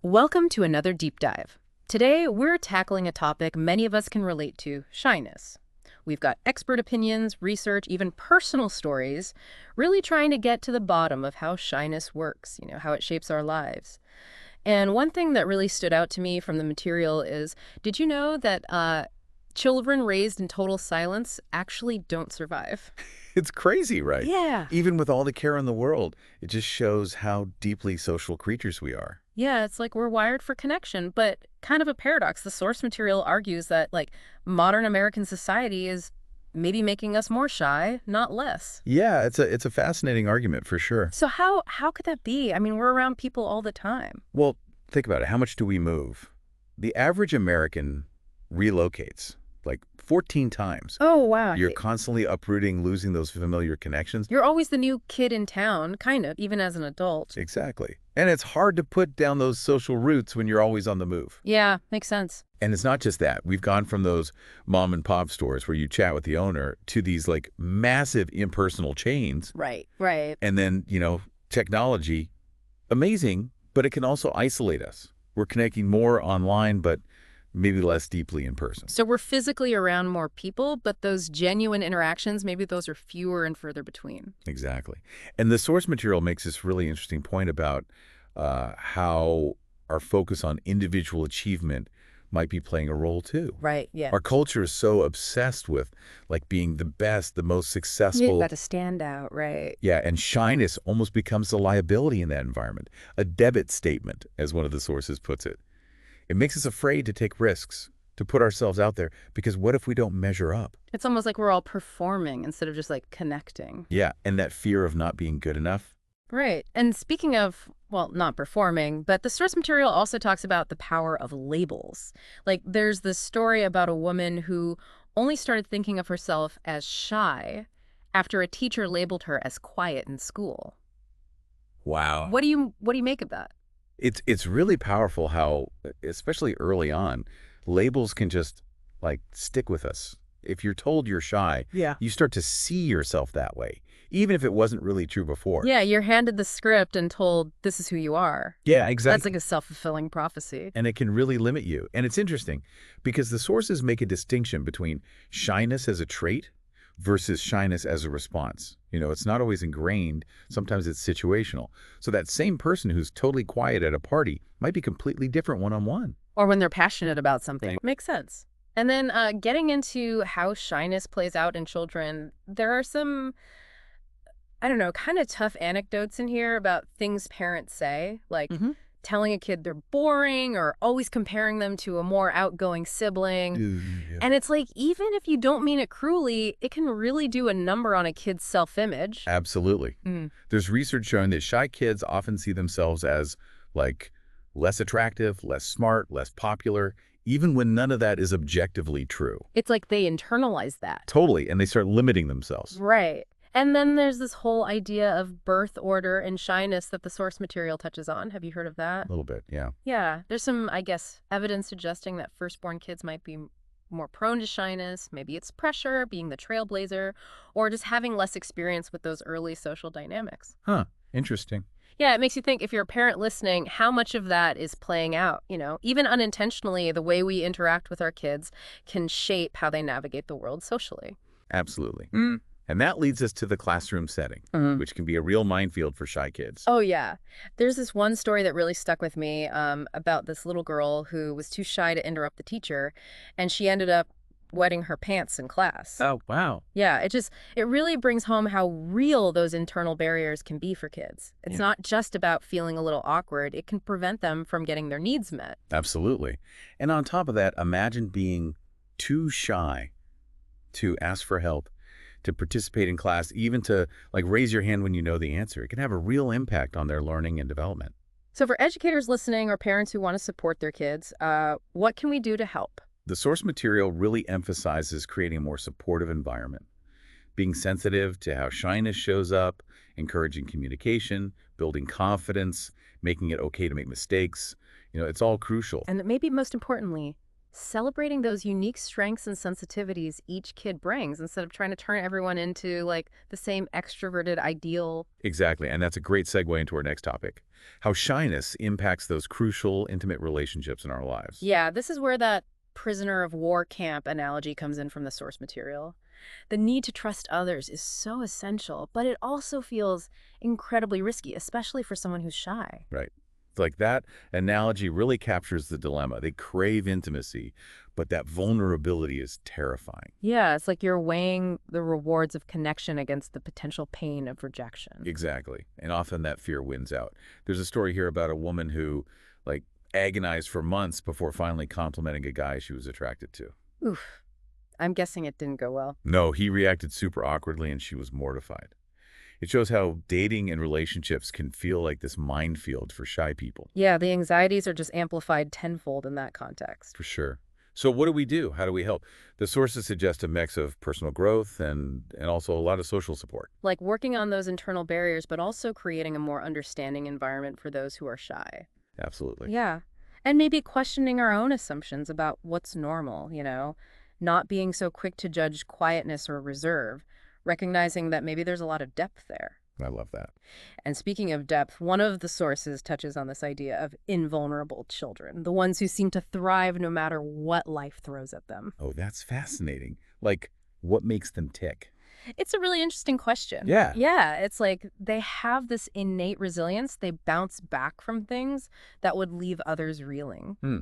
Welcome to another deep dive. Today, we're tackling a topic many of us can relate to, shyness. We've got expert opinions, research, even personal stories, really trying to get to the bottom of how shyness works, how it shapes our lives. And one thing that really stood out to me from the material is, did you know that children raised in total silence actually don't survive? It's crazy, right? Yeah. Even with all the care in the world, it just shows how deeply social creatures we are. Yeah, it's like we're wired for connection, but kind of a paradox. The source material argues that, modern American society is maybe making us more shy, not less. Yeah, it's a fascinating argument for sure. So how could that be? I mean, we're around people all the time. Well, think about it. How much do we move? The average American relocates like 14 times. Oh, wow. You're constantly uprooting, losing those familiar connections. You're always the new kid in town, kind of, even as an adult. Exactly. And it's hard to put down those social roots when you're always on the move. Yeah, makes sense. And it's not just that. We've gone from those mom and pop stores where you chat with the owner to these like massive impersonal chains. Right, right. And then, technology, amazing, but it can also isolate us. We're connecting more online, but maybe less deeply in person. So we're physically around more people, but those genuine interactions, maybe those are fewer and further between. Exactly. And the source material makes this really interesting point about how our focus on individual achievement might be playing a role too. Right, yeah. Our culture is so obsessed with like being the best, the most successful. You got to stand out, right? Yeah, and shyness almost becomes a liability in that environment, a debit statement, as one of the sources puts it. It makes us afraid to take risks, to put ourselves out there, because what if we don't measure up? It's almost like we're all performing instead of just connecting. Yeah, and that fear of not being good enough. Right. And speaking of, well, not performing, but the source material also talks about the power of labels. There's this story about a woman who only started thinking of herself as shy after a teacher labeled her as quiet in school. Wow. What do you make of that? It's really powerful how, especially early on, labels can just like stick with us. If you're told you're shy, Yeah. you start to see yourself that way, even if it wasn't really true before. Yeah, you're handed the script and told this is who you are. Yeah, That's exactly. like a self-fulfilling prophecy. And it can really limit you. And it's interesting because the sources make a distinction between shyness as a trait versus shyness as a response. It's not always ingrained. Sometimes it's situational. So that same person who's totally quiet at a party might be completely different one-on-one. Or when they're passionate about something. Right. Makes sense. And then getting into how shyness plays out in children, there are some, I don't know, kind of tough anecdotes in here about things parents say, like Mhm. telling a kid they're boring or always comparing them to a more outgoing sibling. Yeah. And it's like, even if you don't mean it cruelly, it can really do a number on a kid's self-image. Absolutely. Mm. There's research showing that shy kids often see themselves as like less attractive, less smart, less popular, even when none of that is objectively true. It's like they internalize that. Totally. And they start limiting themselves. Right. And then there's this whole idea of birth order and shyness that the source material touches on. Have you heard of that? A little bit, yeah. Yeah, there's some, I guess, evidence suggesting that firstborn kids might be more prone to shyness. Maybe it's pressure, being the trailblazer, or just having less experience with those early social dynamics. Huh. Interesting. Yeah, it makes you think, if you're a parent listening, how much of that is playing out, Even unintentionally, the way we interact with our kids can shape how they navigate the world socially. Absolutely. And that leads us to the classroom setting, which can be a real minefield for shy kids. Oh, yeah. There's this one story that really stuck with me about this little girl who was too shy to interrupt the teacher, and she ended up wetting her pants in class. Oh, wow. Yeah, it really brings home how real those internal barriers can be for kids. It's Yeah. not just about feeling a little awkward. It can prevent them from getting their needs met. Absolutely. And on top of that, imagine being too shy to ask for help, to participate in class, even to raise your hand when you know the answer. It can have a real impact on their learning and development. So for educators listening or parents who want to support their kids, what can we do to help? The source material really emphasizes creating a more supportive environment, being sensitive to how shyness shows up, encouraging communication, building confidence, making it okay to make mistakes. It's all crucial. And maybe most importantly, Celebrating those unique strengths and sensitivities each kid brings instead of trying to turn everyone into like the same extroverted ideal. Exactly, and that's a great segue into our next topic, how shyness impacts those crucial, intimate relationships in our lives. Yeah, this is where that prisoner of war camp analogy comes in from the source material. The need to trust others is so essential, but it also feels incredibly risky, especially for someone who's shy. Right. It's like that analogy really captures the dilemma. They crave intimacy, but that vulnerability is terrifying. Yeah, it's like you're weighing the rewards of connection against the potential pain of rejection. Exactly. And often that fear wins out. There's a story here about a woman who, like, agonized for months before finally complimenting a guy she was attracted to. Oof, I'm guessing it didn't go well. No, he reacted super awkwardly and she was mortified. It shows how dating and relationships can feel like this minefield for shy people. Yeah, the anxieties are just amplified tenfold in that context. For sure. So what do we do? How do we help? The sources suggest a mix of personal growth and also a lot of social support. Like working on those internal barriers, but also creating a more understanding environment for those who are shy. Absolutely. Yeah. And maybe questioning our own assumptions about what's normal, not being so quick to judge quietness or reserve, recognizing that maybe there's a lot of depth there. I love that. And speaking of depth, one of the sources touches on this idea of invulnerable children, the ones who seem to thrive no matter what life throws at them. Oh, that's fascinating. Like, what makes them tick? It's a really interesting question. Yeah. Yeah, it's like they have this innate resilience. They bounce back from things that would leave others reeling. Hmm.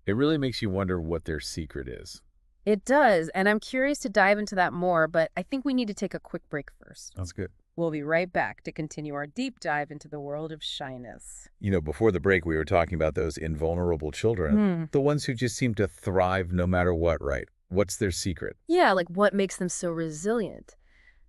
It really makes you wonder what their secret is. It does, and I'm curious to dive into that more, but I think we need to take a quick break first. That's good. We'll be right back to continue our deep dive into the world of shyness. Before the break, we were talking about those invulnerable children, Hmm. the ones who just seem to thrive no matter what, right? What's their secret? Yeah, like what makes them so resilient?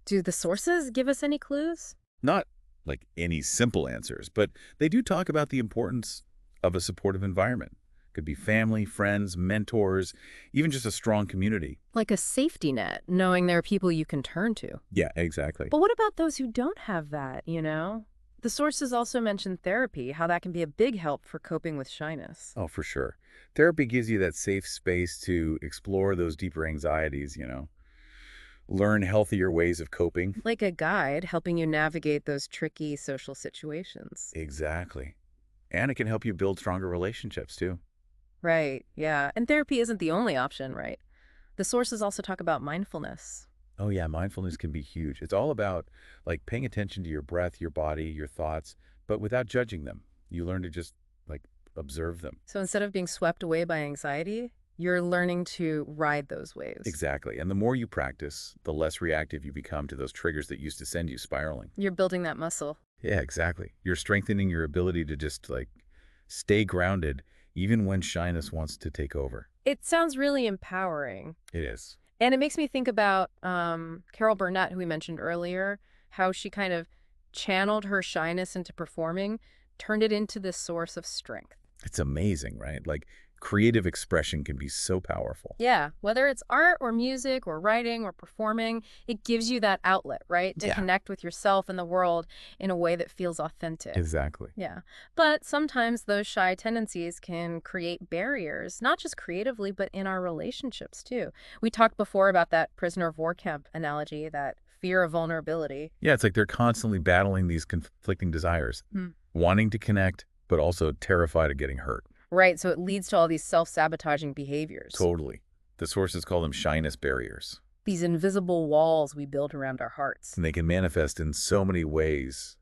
Do the sources give us any clues? Not like any simple answers, but they do talk about the importance of a supportive environment. Could be family, friends, mentors, even just a strong community. Like a safety net, knowing there are people you can turn to. Yeah, exactly. But what about those who don't have that? The sources also mention therapy, how that can be a big help for coping with shyness. Oh, for sure. Therapy gives you that safe space to explore those deeper anxieties. Learn healthier ways of coping. Like a guide helping you navigate those tricky social situations. Exactly. And it can help you build stronger relationships too. Right, yeah. And therapy isn't the only option, right? The sources also talk about mindfulness. Oh yeah, mindfulness can be huge. It's all about like paying attention to your breath, your body, your thoughts, but without judging them. You learn to just like observe them. So instead of being swept away by anxiety, you're learning to ride those waves. Exactly. And the more you practice, the less reactive you become to those triggers that used to send you spiraling. You're building that muscle. Yeah, exactly. You're strengthening your ability to just like stay grounded even when shyness wants to take over. It sounds really empowering. It is. And it makes me think about Carol Burnett, who we mentioned earlier, how she kind of channeled her shyness into performing, turned it into this source of strength. It's amazing, right? Like creative expression can be so powerful. Yeah, whether it's art or music or writing or performing, it gives you that outlet, right? To Yeah. connect with yourself and the world in a way that feels authentic. Exactly. Yeah. But sometimes those shy tendencies can create barriers, not just creatively, but in our relationships too. We talked before about that prisoner of war camp analogy, that fear of vulnerability. Yeah, it's like they're constantly battling these conflicting desires, Hmm. wanting to connect, but also terrified of getting hurt. Right. So it leads to all these self-sabotaging behaviors. Totally. The sources call them shyness barriers. These invisible walls we build around our hearts. And they can manifest in so many ways,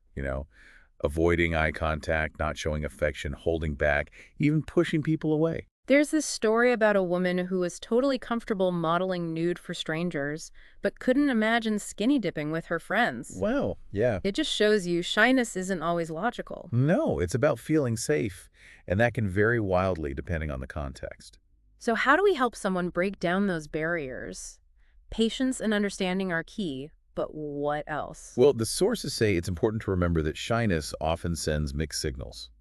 avoiding eye contact, not showing affection, holding back, even pushing people away. There's this story about a woman who was totally comfortable modeling nude for strangers, but couldn't imagine skinny dipping with her friends. Well, yeah. It just shows you shyness isn't always logical. No, it's about feeling safe, and that can vary wildly depending on the context. So how do we help someone break down those barriers? Patience and understanding are key, but what else? Well, the sources say it's important to remember that shyness often sends mixed signals.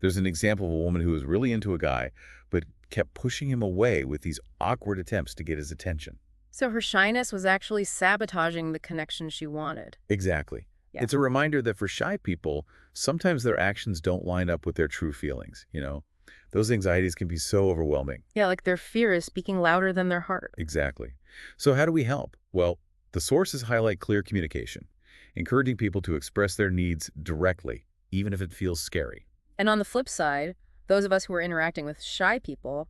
There's an example of a woman who was really into a guy, but kept pushing him away with these awkward attempts to get his attention. So her shyness was actually sabotaging the connection she wanted. Exactly. Yeah. It's a reminder that for shy people, sometimes their actions don't line up with their true feelings. Those anxieties can be so overwhelming. Yeah, like their fear is speaking louder than their heart. Exactly. So how do we help? Well, the sources highlight clear communication, encouraging people to express their needs directly, even if it feels scary. And on the flip side, those of us who are interacting with shy people,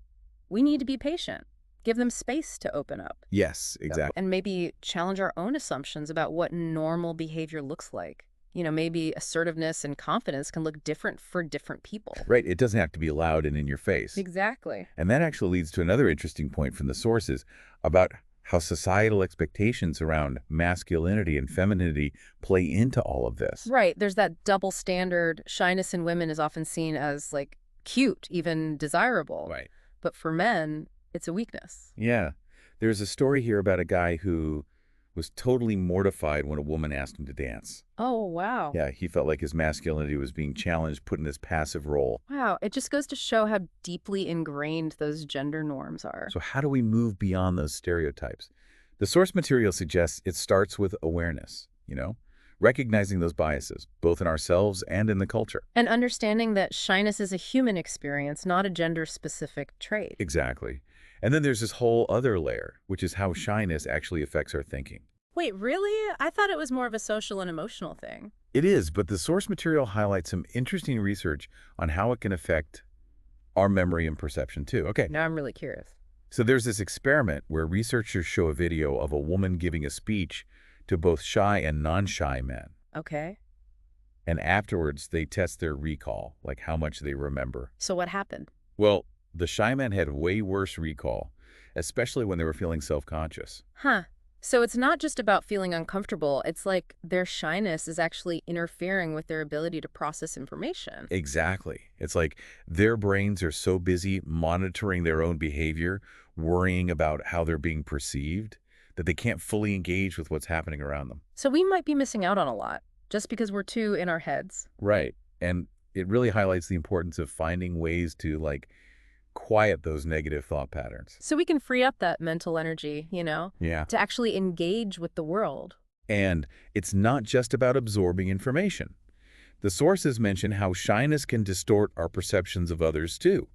we need to be patient. Give them space to open up. Yes, exactly. And maybe challenge our own assumptions about what normal behavior looks like. Maybe assertiveness and confidence can look different for different people. Right, it doesn't have to be loud and in your face. Exactly. And that actually leads to another interesting point from the sources about how societal expectations around masculinity and femininity play into all of this. Right. There's that double standard. Shyness in women is often seen as like cute, even desirable. Right. But for men, it's a weakness. Yeah. There's a story here about a guy who was totally mortified when a woman asked him to dance. Oh, wow. Yeah, he felt like his masculinity was being challenged, put in this passive role. Wow. It just goes to show how deeply ingrained those gender norms are. So how do we move beyond those stereotypes? The source material suggests it starts with awareness, recognizing those biases, both in ourselves and in the culture. And understanding that shyness is a human experience, not a gender-specific trait. Exactly. And then there's this whole other layer, which is how shyness actually affects our thinking. Wait, really? I thought it was more of a social and emotional thing. It is, but the source material highlights some interesting research on how it can affect our memory and perception too. Okay, Now I'm really curious. so there's this experiment where researchers show a video of a woman giving a speech to both shy and non-shy men. Okay. And afterwards, they test their recall, like how much they remember. So what happened? Well, the shy men had way worse recall, especially when they were feeling self-conscious. Huh. So it's not just about feeling uncomfortable. It's like their shyness is actually interfering with their ability to process information. Exactly. It's like their brains are so busy monitoring their own behavior, worrying about how they're being perceived, that they can't fully engage with what's happening around them. So we might be missing out on a lot just because we're too in our heads. Right. And it really highlights the importance of finding ways to, quiet those negative thought patterns. So we can free up that mental energy, Yeah. to actually engage with the world. And it's not just about absorbing information. The sources mention how shyness can distort our perceptions of others, too.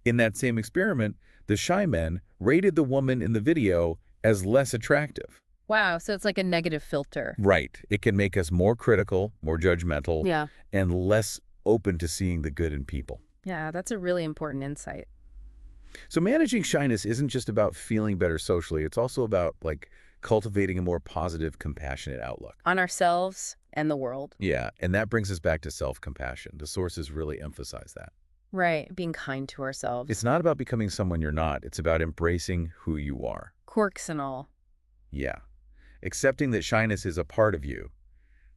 In that same experiment, the shy men rated the woman in the video as less attractive. Wow, so it's like a negative filter. Right. It can make us more critical, more judgmental, Yeah. and less open to seeing the good in people. Yeah, that's a really important insight. So managing shyness isn't just about feeling better socially. It's also about, cultivating a more positive, compassionate outlook. On ourselves and the world. Yeah, and that brings us back to self-compassion. The sources really emphasize that. Right, being kind to ourselves. It's not about becoming someone you're not. It's about embracing who you are. Quirks and all. Yeah. Accepting that shyness is a part of you,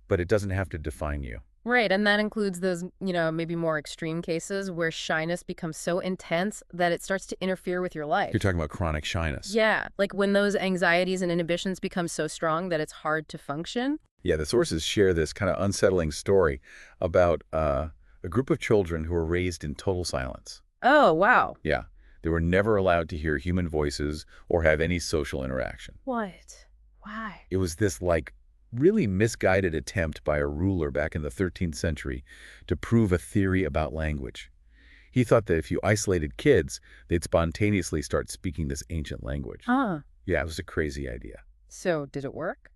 but it doesn't have to define you. Right, and that includes those, maybe more extreme cases where shyness becomes so intense that it starts to interfere with your life. You're talking about chronic shyness. Yeah, like when those anxieties and inhibitions become so strong that it's hard to function. Yeah, the sources share this kind of unsettling story about a group of children who were raised in total silence. Oh, wow. Yeah, they were never allowed to hear human voices or have any social interaction. What? Why? It was this, really misguided attempt by a ruler back in the 13th century to prove a theory about language. He thought that if you isolated kids, they'd spontaneously start speaking this ancient language. Huh. Yeah, it was a crazy idea. So did it work?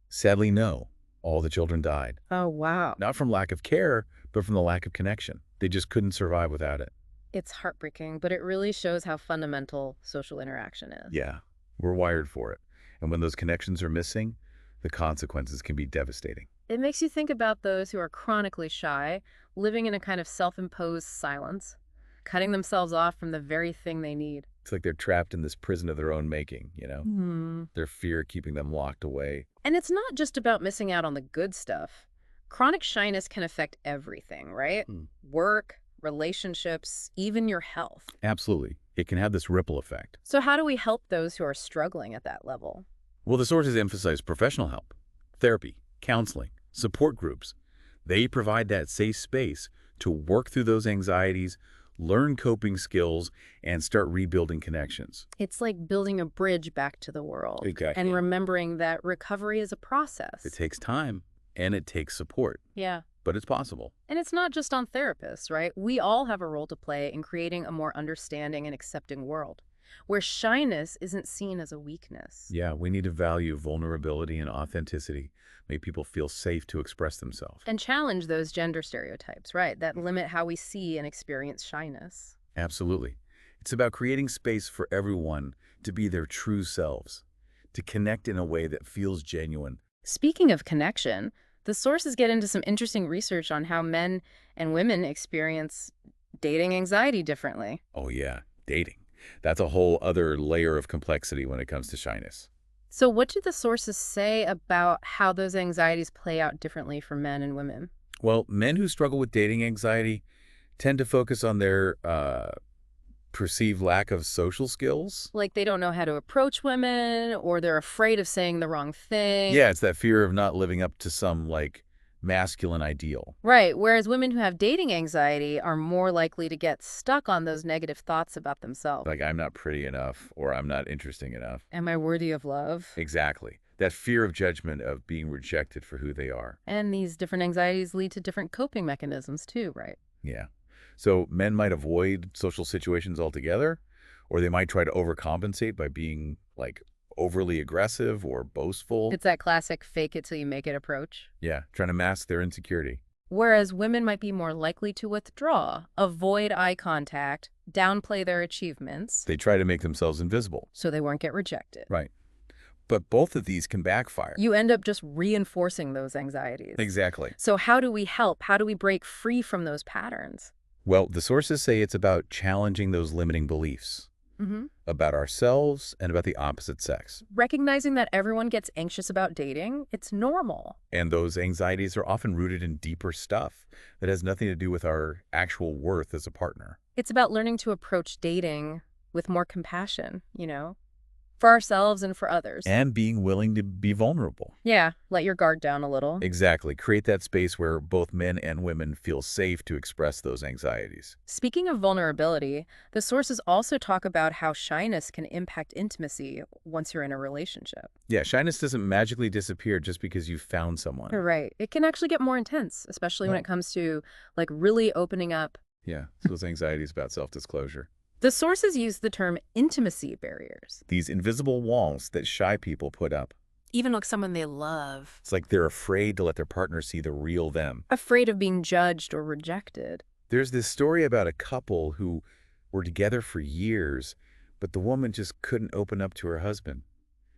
Sadly, no. All the children died. Oh, wow. Not from lack of care, but from the lack of connection. They just couldn't survive without it. It's heartbreaking, but it really shows how fundamental social interaction is. Yeah, we're wired for it. And when those connections are missing, the consequences can be devastating. It makes you think about those who are chronically shy, living in a kind of self-imposed silence, cutting themselves off from the very thing they need. It's like they're trapped in this prison of their own making, Their fear keeping them locked away. And it's not just about missing out on the good stuff. Chronic shyness can affect everything, right? Work, relationships, even your health. Absolutely. It can have this ripple effect. So how do we help those who are struggling at that level? Well, the sources emphasize professional help, therapy, counseling, support groups. They provide that safe space to work through those anxieties, learn coping skills, and start rebuilding connections. It's like building a bridge back to the world. Exactly. And remembering that recovery is a process. It takes time, and it takes support. Yeah. but it's possible. And it's not just on therapists, right? We all have a role to play in creating a more understanding and accepting world, where shyness isn't seen as a weakness. Yeah, we need to value vulnerability and authenticity, make people feel safe to express themselves. And challenge those gender stereotypes, right, that limit how we see and experience shyness. Absolutely. It's about creating space for everyone to be their true selves, to connect in a way that feels genuine. Speaking of connection, the sources get into some interesting research on how men and women experience dating anxiety differently. Oh yeah, dating. That's a whole other layer of complexity when it comes to shyness. So, what do the sources say about how those anxieties play out differently for men and women? Well, men who struggle with dating anxiety tend to focus on their perceived lack of social skills. Like they don't know how to approach women, or they're afraid of saying the wrong thing. Yeah, it's that fear of not living up to some, like, masculine ideal. Right. Whereas women who have dating anxiety are more likely to get stuck on those negative thoughts about themselves. Like, I'm not pretty enough or I'm not interesting enough. Am I worthy of love? Exactly. That fear of judgment, of being rejected for who they are. And these different anxieties lead to different coping mechanisms too, right? Yeah. So men might avoid social situations altogether, or they might try to overcompensate by being, like, overly aggressive or boastful. It's that classic fake it till you make it approach. Yeah, trying to mask their insecurity. Whereas women might be more likely to withdraw, avoid eye contact, downplay their achievements, They try to make themselves invisible. so they won't get rejected. Right. But both of these can backfire. You end up just reinforcing those anxieties. Exactly. So how do we help? How do we break free from those patterns? Well, the sources say it's about challenging those limiting beliefs about ourselves and about the opposite sex. Recognizing that everyone gets anxious about dating, it's normal. And those anxieties are often rooted in deeper stuff that has nothing to do with our actual worth as a partner. It's about learning to approach dating with more compassion, for ourselves and for others. And being willing to be vulnerable. Yeah, let your guard down a little. Exactly. Create that space where both men and women feel safe to express those anxieties. Speaking of vulnerability, the sources also talk about how shyness can impact intimacy once you're in a relationship. Yeah, shyness doesn't magically disappear just because you found someone. Right. It can actually get more intense, especially when it comes to like really opening up. Yeah, those anxieties about self-disclosure. The sources use the term intimacy barriers. These invisible walls that shy people put up. Even like someone they love. It's like they're afraid to let their partner see the real them. Afraid of being judged or rejected. There's this story about a couple who were together for years, but the woman just couldn't open up to her husband.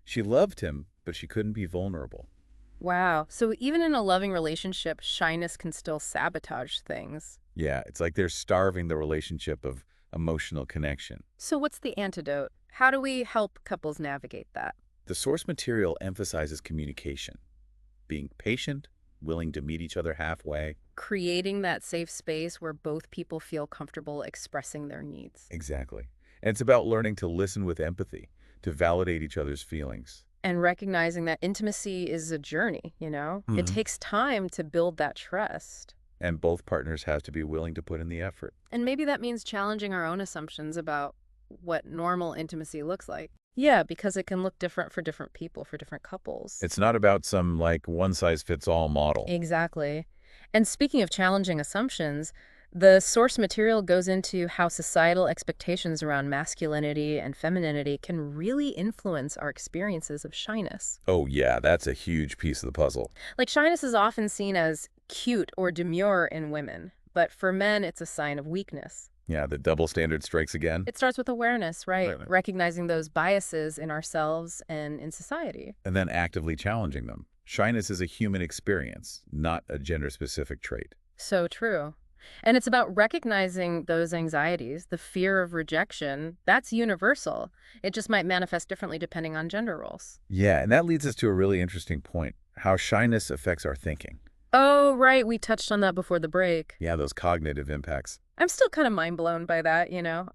She loved him, but she couldn't be vulnerable. Wow. So even in a loving relationship, shyness can still sabotage things. Yeah, it's like they're starving the relationship of emotional connection. So what's the antidote? How do we help couples navigate that? The source material emphasizes communication, being patient, willing to meet each other halfway. Creating that safe space where both people feel comfortable expressing their needs. Exactly. And it's about learning to listen with empathy, to validate each other's feelings. And recognizing that intimacy is a journey, It takes time to build that trust. And both partners have to be willing to put in the effort. And maybe that means challenging our own assumptions about what normal intimacy looks like. Yeah, because it can look different for different people, for different couples. It's not about some, like, one-size-fits-all model. Exactly. And speaking of challenging assumptions, the source material goes into how societal expectations around masculinity and femininity can really influence our experiences of shyness. Oh yeah, that's a huge piece of the puzzle. Like shyness is often seen as cute or demure in women, but for men, it's a sign of weakness. Yeah, the double standard strikes again. It starts with awareness, right? Right. Recognizing those biases in ourselves and in society. And then actively challenging them. Shyness is a human experience, not a gender-specific trait. So true. And it's about recognizing those anxieties, the fear of rejection. That's universal. It just might manifest differently depending on gender roles. Yeah, and that leads us to a really interesting point, how shyness affects our thinking. Oh, right. We touched on that before the break. Yeah, those cognitive impacts. I'm still kind of mind blown by that,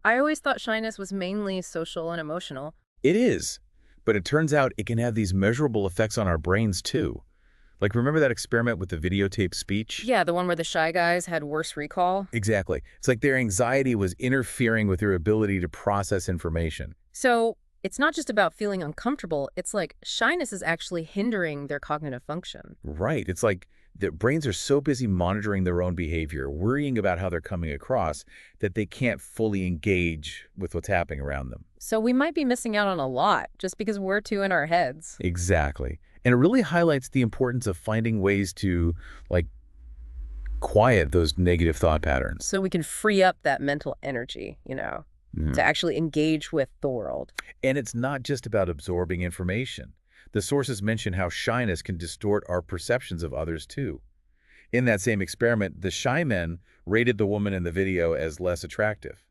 I always thought shyness was mainly social and emotional. It is, but it turns out it can have these measurable effects on our brains too. Like, remember that experiment with the videotape speech? Yeah, the one where the shy guys had worse recall. Exactly. It's like their anxiety was interfering with their ability to process information. So it's not just about feeling uncomfortable. It's like shyness is actually hindering their cognitive function. Right. It's like Their brains are so busy monitoring their own behavior, worrying about how they're coming across, that they can't fully engage with what's happening around them. So we might be missing out on a lot just because we're too in our heads. Exactly. And it really highlights the importance of finding ways to, like, quiet those negative thought patterns. So we can free up that mental energy, to actually engage with the world. And it's not just about absorbing information. The sources mention how shyness can distort our perceptions of others, too. In that same experiment, the shy men rated the woman in the video as less attractive.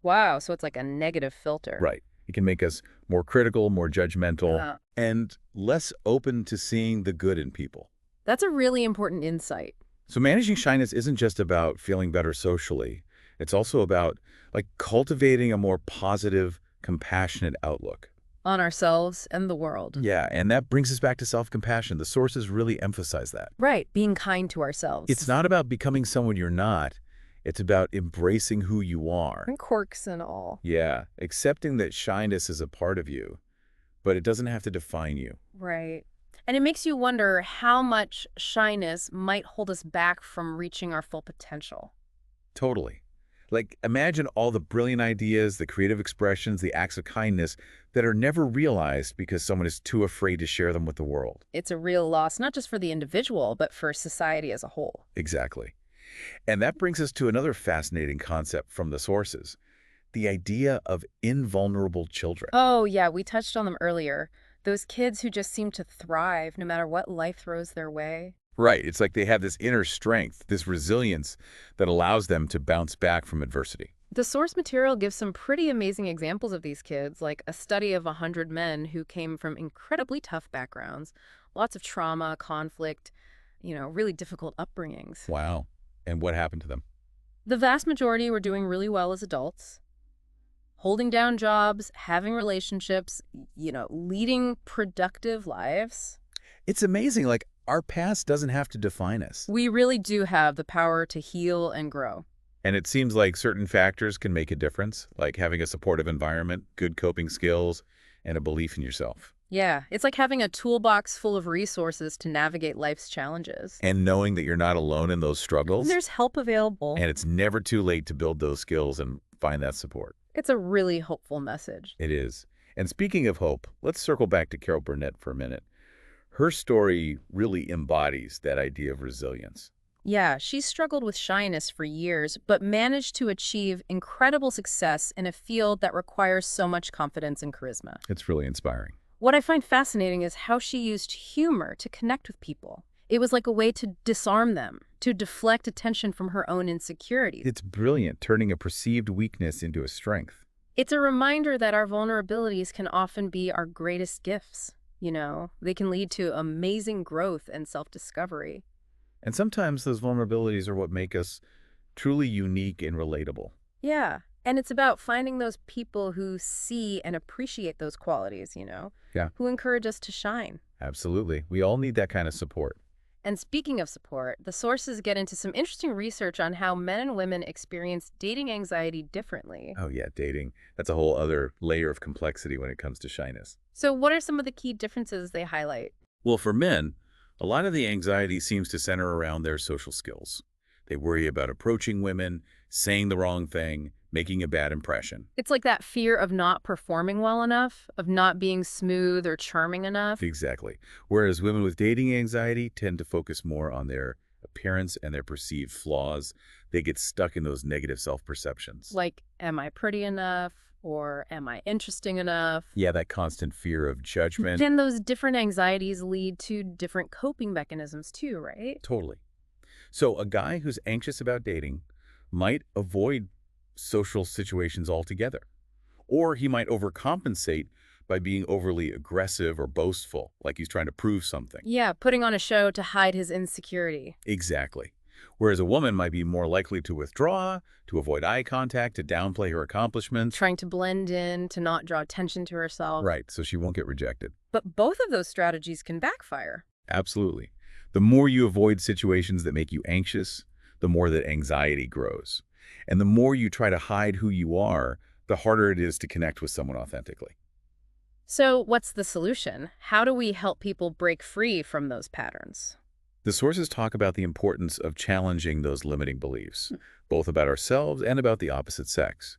Wow, so it's like a negative filter. Right. It can make us more critical, more judgmental, Uh, and less open to seeing the good in people. that's a really important insight. So managing shyness isn't just about feeling better socially. It's also about, like, cultivating a more positive, compassionate outlook. On ourselves and the world. Yeah, and that brings us back to self-compassion. The sources really emphasize that. Right, being kind to ourselves. It's not about becoming someone you're not. It's about embracing who you are. And quirks and all. Yeah, accepting that shyness is a part of you, but it doesn't have to define you. Right. And it makes you wonder how much shyness might hold us back from reaching our full potential. Totally. Like, imagine all the brilliant ideas, the creative expressions, the acts of kindness that are never realized because someone is too afraid to share them with the world. It's a real loss, not just for the individual, but for society as a whole. Exactly. And that brings us to another fascinating concept from the sources, the idea of invulnerable children. Oh, yeah, we touched on them earlier. Those kids who just seem to thrive no matter what life throws their way. Right. It's like they have this inner strength, this resilience that allows them to bounce back from adversity. The source material gives some pretty amazing examples of these kids, like a study of 100 men who came from incredibly tough backgrounds, lots of trauma, conflict, really difficult upbringings. Wow. And what happened to them? The vast majority were doing really well as adults, holding down jobs, having relationships, leading productive lives. It's amazing. Like, our past doesn't have to define us. We really do have the power to heal and grow. And it seems like certain factors can make a difference, like having a supportive environment, good coping skills, and a belief in yourself. Yeah, it's like having a toolbox full of resources to navigate life's challenges. And knowing that you're not alone in those struggles. There's help available. And it's never too late to build those skills and find that support. It's a really hopeful message. It is. And speaking of hope, let's circle back to Carol Burnett for a minute. Her story really embodies that idea of resilience. Yeah, she struggled with shyness for years, but managed to achieve incredible success in a field that requires so much confidence and charisma. It's really inspiring. What I find fascinating is how she used humor to connect with people. It was like a way to disarm them, to deflect attention from her own insecurities. It's brilliant, turning a perceived weakness into a strength. It's a reminder that our vulnerabilities can often be our greatest gifts. They can lead to amazing growth and self-discovery. And sometimes those vulnerabilities are what make us truly unique and relatable. Yeah, and it's about finding those people who see and appreciate those qualities, Yeah. who encourage us to shine. Absolutely. We all need that kind of support. And speaking of support, the sources get into some interesting research on how men and women experience dating anxiety differently. Oh yeah, dating. That's a whole other layer of complexity when it comes to shyness. So what are some of the key differences they highlight? Well, for men, a lot of the anxiety seems to center around their social skills. They worry about approaching women, saying the wrong thing, making a bad impression. It's like that fear of not performing well enough, of not being smooth or charming enough. Exactly. Whereas women with dating anxiety tend to focus more on their appearance and their perceived flaws. They get stuck in those negative self-perceptions. Like, am I pretty enough? Or am I interesting enough? Yeah, that constant fear of judgment. Then those different anxieties lead to different coping mechanisms too, right? Totally. So a guy who's anxious about dating might avoid social situations altogether. Or he might overcompensate by being overly aggressive or boastful, like he's trying to prove something. Yeah, putting on a show to hide his insecurity. Exactly. Whereas a woman might be more likely to withdraw, to avoid eye contact, to downplay her accomplishments. Trying to blend in, to not draw attention to herself. Right, so she won't get rejected. But both of those strategies can backfire. Absolutely. The more you avoid situations that make you anxious, the more that anxiety grows. And the more you try to hide who you are, the harder it is to connect with someone authentically. So what's the solution? How do we help people break free from those patterns? The sources talk about the importance of challenging those limiting beliefs, both about ourselves and about the opposite sex.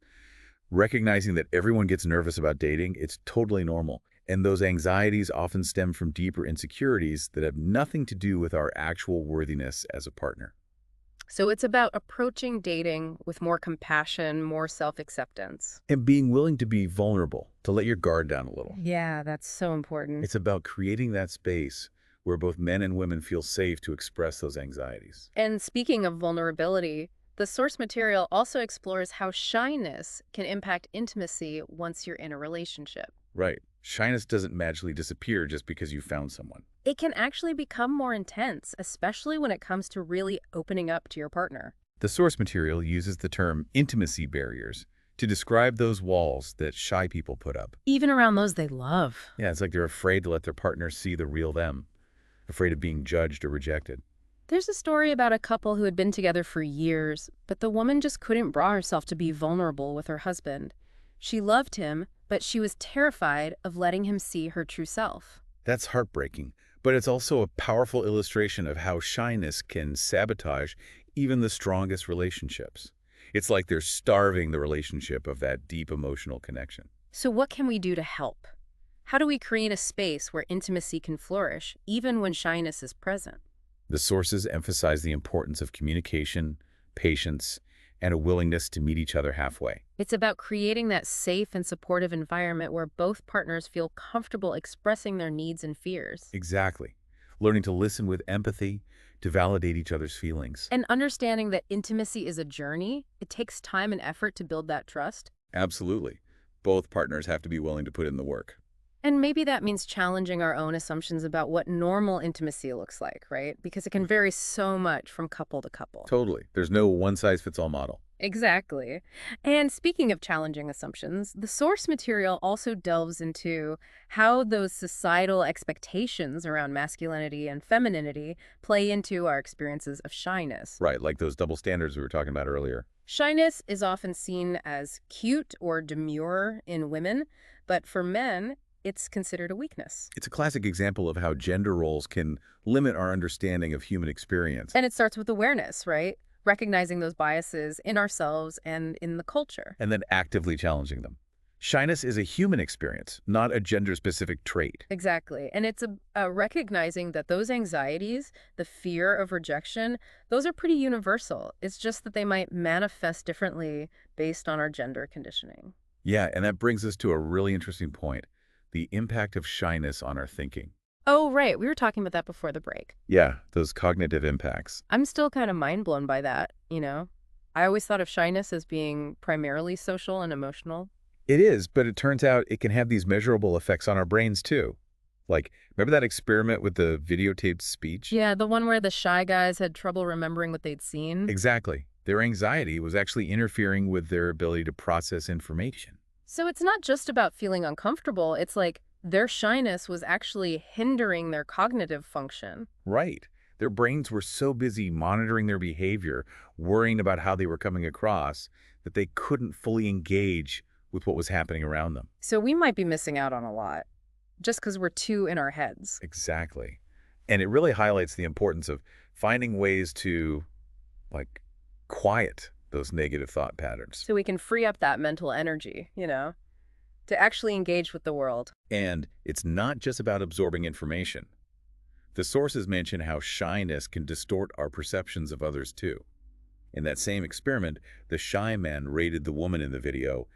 Recognizing that everyone gets nervous about dating, it's totally normal. And those anxieties often stem from deeper insecurities that have nothing to do with our actual worthiness as a partner. So it's about approaching dating with more compassion, more self-acceptance. And being willing to be vulnerable, to let your guard down a little. Yeah, that's so important. It's about creating that space where both men and women feel safe to express those anxieties. And speaking of vulnerability, the source material also explores how shyness can impact intimacy once you're in a relationship. Right. Shyness doesn't magically disappear just because you found someone. It can actually become more intense, especially when it comes to really opening up to your partner. The source material uses the term intimacy barriers to describe those walls that shy people put up. Even around those they love. Yeah, it's like they're afraid to let their partner see the real them, afraid of being judged or rejected. There's a story about a couple who had been together for years, but the woman just couldn't bring herself to be vulnerable with her husband. She loved him, but she was terrified of letting him see her true self. That's heartbreaking, but it's also a powerful illustration of how shyness can sabotage even the strongest relationships. It's like they're starving the relationship of that deep emotional connection. So what can we do to help? How do we create a space where intimacy can flourish, even when shyness is present? The sources emphasize the importance of communication, patience, and a willingness to meet each other halfway. It's about creating that safe and supportive environment where both partners feel comfortable expressing their needs and fears. Exactly. Learning to listen with empathy, to validate each other's feelings. And understanding that intimacy is a journey, it takes time and effort to build that trust. Absolutely. Both partners have to be willing to put in the work. And maybe that means challenging our own assumptions about what normal intimacy looks like, right? Because it can vary so much from couple to couple. Totally. There's no one-size-fits-all model. Exactly. And speaking of challenging assumptions, the source material also delves into how those societal expectations around masculinity and femininity play into our experiences of shyness. Right, like those double standards we were talking about earlier. Shyness is often seen as cute or demure in women, but for men, it's considered a weakness. It's a classic example of how gender roles can limit our understanding of human experience. And it starts with awareness, right? Recognizing those biases in ourselves and in the culture. And then actively challenging them. Shyness is a human experience, not a gender-specific trait. Exactly. And it's a recognizing that those anxieties, the fear of rejection, those are pretty universal. It's just that they might manifest differently based on our gender conditioning. Yeah, and that brings us to a really interesting point, the impact of shyness on our thinking. Oh, right. We were talking about that before the break. Yeah, those cognitive impacts. I'm still kind of mind blown by that, you know? I always thought of shyness as being primarily social and emotional. It is, but it turns out it can have these measurable effects on our brains too. Like, remember that experiment with the videotaped speech? Yeah, the one where the shy guys had trouble remembering what they'd seen. Exactly. Their anxiety was actually interfering with their ability to process information. So it's not just about feeling uncomfortable. It's like their shyness was actually hindering their cognitive function. Right. Their brains were so busy monitoring their behavior, worrying about how they were coming across, that they couldn't fully engage with what was happening around them. So we might be missing out on a lot just because we're too in our heads. Exactly. And it really highlights the importance of finding ways to, like, quiet those negative thought patterns. So we can free up that mental energy, to actually engage with the world. And it's not just about absorbing information. The sources mention how shyness can distort our perceptions of others too. In that same experiment, the shy man rated the woman in the video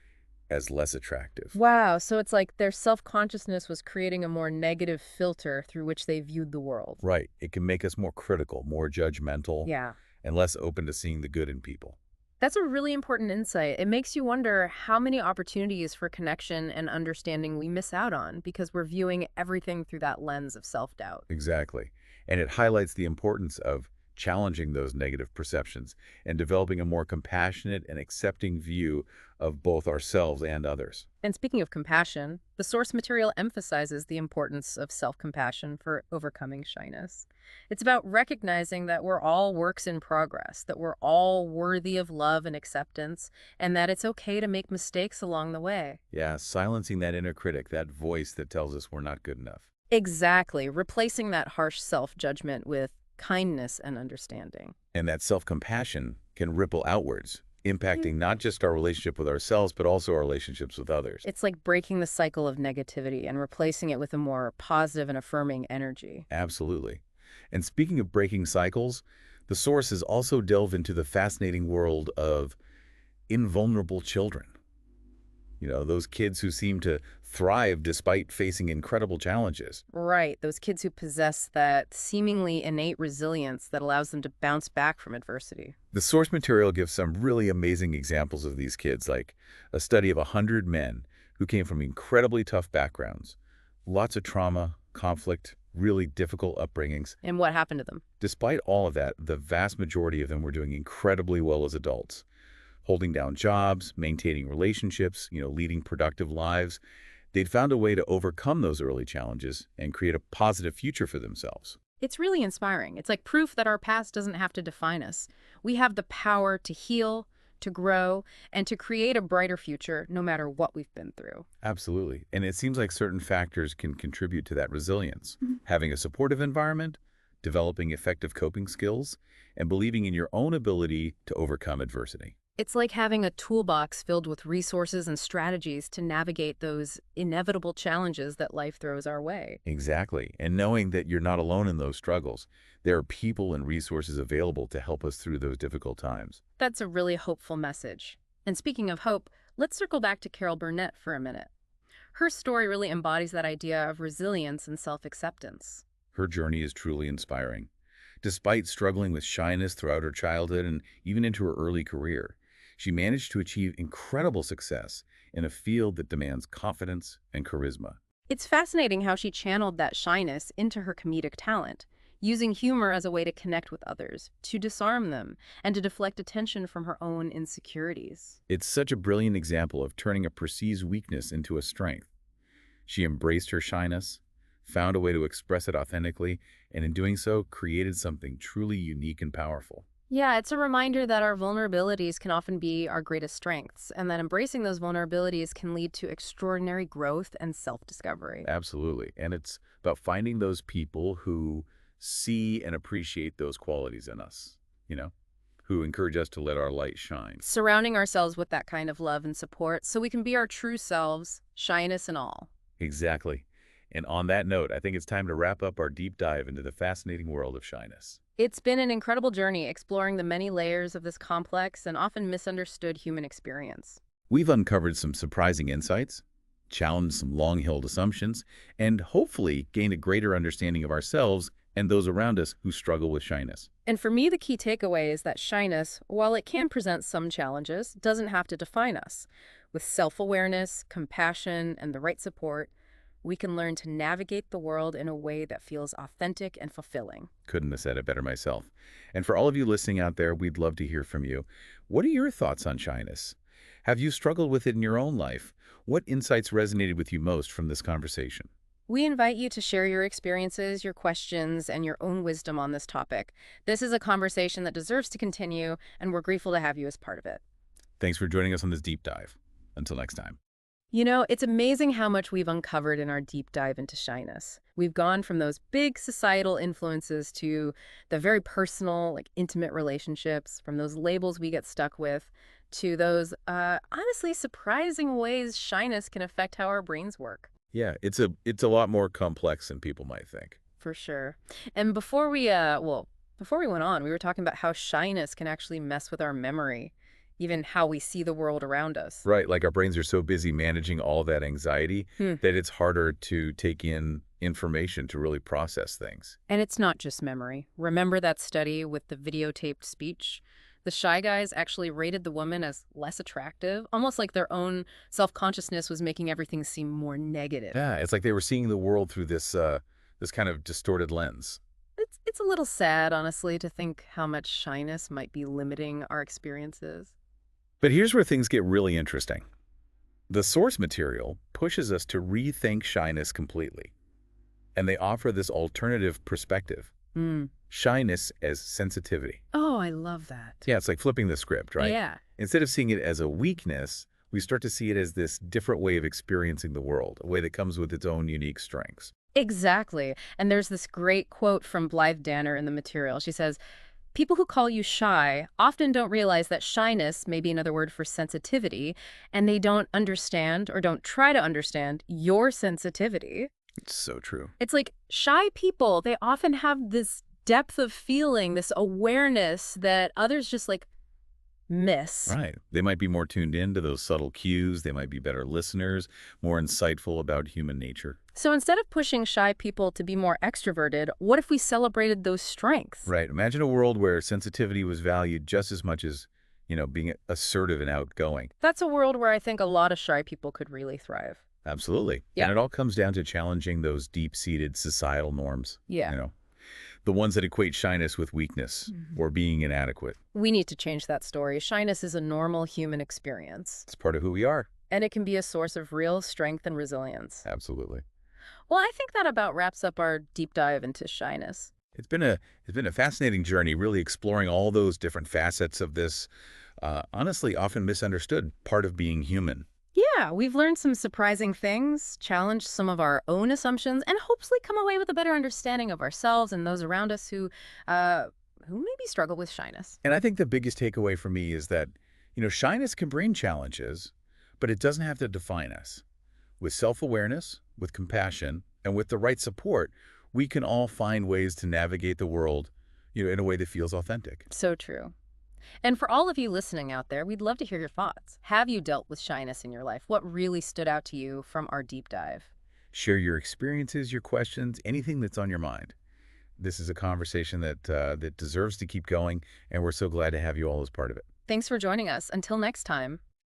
as less attractive. Wow, so it's like their self-consciousness was creating a more negative filter through which they viewed the world. Right. It can make us more critical, more judgmental, Yeah. and less open to seeing the good in people. That's a really important insight. It makes you wonder how many opportunities for connection and understanding we miss out on because we're viewing everything through that lens of self-doubt. Exactly. And it highlights the importance of challenging those negative perceptions and developing a more compassionate and accepting view of both ourselves and others. And speaking of compassion, the source material emphasizes the importance of self-compassion for overcoming shyness. It's about recognizing that we're all works in progress, that we're all worthy of love and acceptance, and that it's okay to make mistakes along the way. Yeah, silencing that inner critic, that voice that tells us we're not good enough. Exactly. Replacing that harsh self-judgment with, kindness and understanding. And that self-compassion can ripple outwards, Yeah. impacting not just our relationship with ourselves, but also our relationships with others. It's like breaking the cycle of negativity and replacing it with a more positive and affirming energy. Absolutely. And speaking of breaking cycles, the sources also delve into the fascinating world of invulnerable children. Those kids who seem to thrive despite facing incredible challenges. Right, those kids who possess that seemingly innate resilience that allows them to bounce back from adversity. The source material gives some really amazing examples of these kids, like a study of 100 men who came from incredibly tough backgrounds, lots of trauma, conflict, really difficult upbringings. And what happened to them? Despite all of that, the vast majority of them were doing incredibly well as adults, holding down jobs, maintaining relationships, leading productive lives. They'd found a way to overcome those early challenges and create a positive future for themselves. It's really inspiring. It's like proof that our past doesn't have to define us. We have the power to heal, to grow, and to create a brighter future no matter what we've been through. Absolutely. And it seems like certain factors can contribute to that resilience. Mhm. Having a supportive environment, developing effective coping skills, and believing in your own ability to overcome adversity. It's like having a toolbox filled with resources and strategies to navigate those inevitable challenges that life throws our way. Exactly. And knowing that you're not alone in those struggles, there are people and resources available to help us through those difficult times. That's a really hopeful message. And speaking of hope, let's circle back to Carol Burnett for a minute. Her story really embodies that idea of resilience and self-acceptance. Her journey is truly inspiring. Despite struggling with shyness throughout her childhood and even into her early career, she managed to achieve incredible success in a field that demands confidence and charisma. It's fascinating how she channeled that shyness into her comedic talent, using humor as a way to connect with others, to disarm them, and to deflect attention from her own insecurities. It's such a brilliant example of turning a perceived weakness into a strength. She embraced her shyness, found a way to express it authentically, and in doing so, created something truly unique and powerful. Yeah, it's a reminder that our vulnerabilities can often be our greatest strengths, and that embracing those vulnerabilities can lead to extraordinary growth and self-discovery. Absolutely. And it's about finding those people who see and appreciate those qualities in us, you know, who encourage us to let our light shine. Surrounding ourselves with that kind of love and support so we can be our true selves, shyness and all. Exactly. And on that note, I think it's time to wrap up our deep dive into the fascinating world of shyness. It's been an incredible journey exploring the many layers of this complex and often misunderstood human experience. We've uncovered some surprising insights, challenged some long-held assumptions, and hopefully gained a greater understanding of ourselves and those around us who struggle with shyness. And for me, the key takeaway is that shyness, while it can present some challenges, doesn't have to define us. With self-awareness, compassion, and the right support, we can learn to navigate the world in a way that feels authentic and fulfilling. Couldn't have said it better myself. And for all of you listening out there, we'd love to hear from you. What are your thoughts on shyness? Have you struggled with it in your own life? What insights resonated with you most from this conversation? We invite you to share your experiences, your questions, and your own wisdom on this topic. This is a conversation that deserves to continue, and we're grateful to have you as part of it. Thanks for joining us on this deep dive. Until next time. You know, it's amazing how much we've uncovered in our deep dive into shyness. We've gone from those big societal influences to the very personal, intimate relationships, from those labels we get stuck with, to those, honestly, surprising ways shyness can affect how our brains work. Yeah, it's a lot more complex than people might think. For sure. And before we went on, we were talking about how shyness can actually mess with our memory, even how we see the world around us. Right, like our brains are so busy managing all that anxiety Hmm. that it's harder to take in information to really process things. And it's not just memory. Remember that study with the videotaped speech? The Shy Guys actually rated the woman as less attractive, almost like their own self-consciousness was making everything seem more negative. Yeah, it's like they were seeing the world through this kind of distorted lens. It's a little sad, honestly, to think how much shyness might be limiting our experiences. But here's where things get really interesting. The source material pushes us to rethink shyness completely, and they offer this alternative perspective. Hmm. Shyness as sensitivity. Oh, I love that. Yeah, it's like flipping the script, right? Yeah. Instead of seeing it as a weakness, we start to see it as this different way of experiencing the world, a way that comes with its own unique strengths. Exactly. And there's this great quote from Blythe Danner in the material. She says, people who call you shy often don't realize that shyness may be another word for sensitivity, and they don't understand or don't try to understand your sensitivity. It's so true. It's like shy people, they often have this depth of feeling, this awareness that others just like miss. Right. They might be more tuned in to those subtle cues. They might be better listeners, more insightful about human nature. So instead of pushing shy people to be more extroverted, what if we celebrated those strengths? Right. Imagine a world where sensitivity was valued just as much as, being assertive and outgoing. That's a world where I think a lot of shy people could really thrive. Absolutely. Yeah. And it all comes down to challenging those deep-seated societal norms. Yeah. The ones that equate shyness with weakness or being inadequate. We need to change that story. Shyness is a normal human experience, It's part of who we are. and it can be a source of real strength and resilience. Absolutely. Well, I think that about wraps up our deep dive into shyness. It's been a fascinating journey, really exploring all those different facets of this, honestly, often misunderstood part of being human. Yeah, we've learned some surprising things, challenged some of our own assumptions, and hopefully come away with a better understanding of ourselves and those around us who maybe struggle with shyness. And I think the biggest takeaway for me is that, shyness can bring challenges, but it doesn't have to define us. With self-awareness, with compassion, and with the right support, we can all find ways to navigate the world, in a way that feels authentic. So true. And for all of you listening out there, we'd love to hear your thoughts. Have you dealt with shyness in your life? What really stood out to you from our deep dive? Share your experiences, your questions, anything that's on your mind. This is a conversation that deserves to keep going, and we're so glad to have you all as part of it. Thanks for joining us. Until next time.